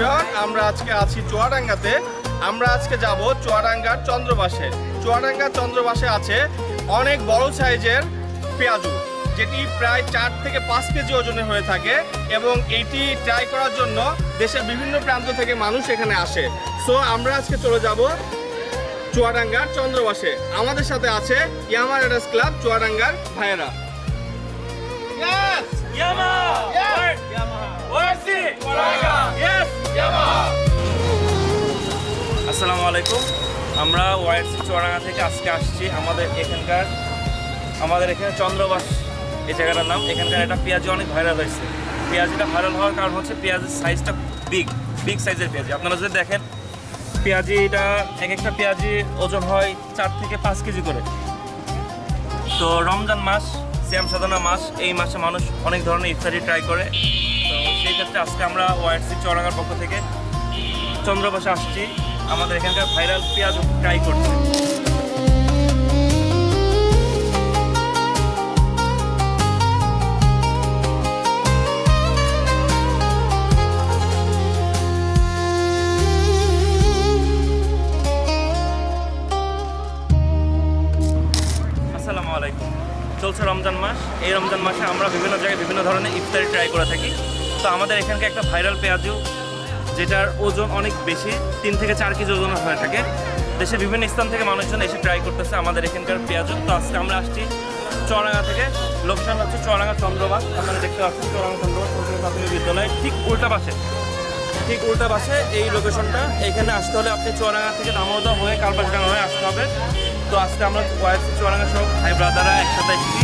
Everyone, আমরা আজকে আছি চুয়াডাঙ্গাতে। আমরা আজকে যাব চুয়াডাঙ্গার চন্দ্রবাসে। চুয়াডাঙ্গার চন্দ্রবাসে আছে অনেক বড় সাইজের পেঁয়াজু, যেটি প্রায় 4 থেকে 5 কেজি ওজনের হয়ে থাকে এবং এটি ট্রাই করার জন্য দেশের বিভিন্ন প্রান্ত থেকে মানুষ এখানে আসে। সো আমরা আজকে চলে যাব চুয়াডাঙ্গার চন্দ্রবাসে। আমাদের সাথে আছে ইয়ামা রাইডার্স ক্লাব চুয়াডাঙ্গার ভাইয়েরা। আসসালামু আলাইকুম। আমরা ওয়াইসি চুয়াডাঙ্গা থেকে আজকে আসছি। আমাদের এখানে চন্দ্রবাস এই জায়গাটার নাম। এখানকার একটা পেঁয়াজি অনেক ভাইরাল হয়েছে। পেঁয়াজিটা ভাইরাল হওয়ার কারণ হচ্ছে পেঁয়াজের সাইজটা বিগ সাইজের পেঁয়াজি। আপনারা যদি দেখেন পেঁয়াজিটা এক একটা পেঁয়াজি ওজন হয় 4 থেকে 5 কেজি করে। তো রমজান মাস, সিয়াম সাধনা মাস, এই মাসে মানুষ অনেক ধরনের ইফতারি ট্রাই করে। তো সেই ক্ষেত্রে আজকে আমরা ওয়াইসি চুয়াডাঙ্গার পক্ষ থেকে চন্দ্রবাসে আসছি আমাদের এখানকার ভাইরাল পেঁয়াজ ট্রাই করতে। আসসালামু আলাইকুম। চলছে রমজান মাস। এই রমজান মাসে আমরা বিভিন্ন জায়গায় বিভিন্ন ধরনের ইফতারি ট্রাই করে থাকি। তো আমাদের এখানকার একটা ভাইরাল পেঁয়াজু, যেটার ওজন অনেক বেশি, 3 থেকে 4 কেজি ওজন হয়ে থাকে। দেশের বিভিন্ন স্থান থেকে মানুষজন এসে ট্রাই করতেছে আমাদের এখানকার পেঁয়াজু। তো আজকে আমরা আসছি চুয়াডাঙ্গা থেকে। লোকেশন হচ্ছে চুয়াডাঙ্গা চন্দ্রবাস। আপনারা দেখতে পাচ্ছেন চুয়াডাঙ্গা চন্দ্রবাস সরকারি প্রাথমিক বিদ্যালয় ঠিক উল্টা পাশে এই লোকেশনটা। এইখানে আসতে হলে আপনি চুয়াডাঙ্গা থেকে দামোদা হয়ে কালবাসডাঙ্গা হয়ে আসতে হবে। তো আজকে আমরা ওয়াইসি চুয়াডাঙ্গা সব ভাই ব্রাদাররা একসাথে এসেছি।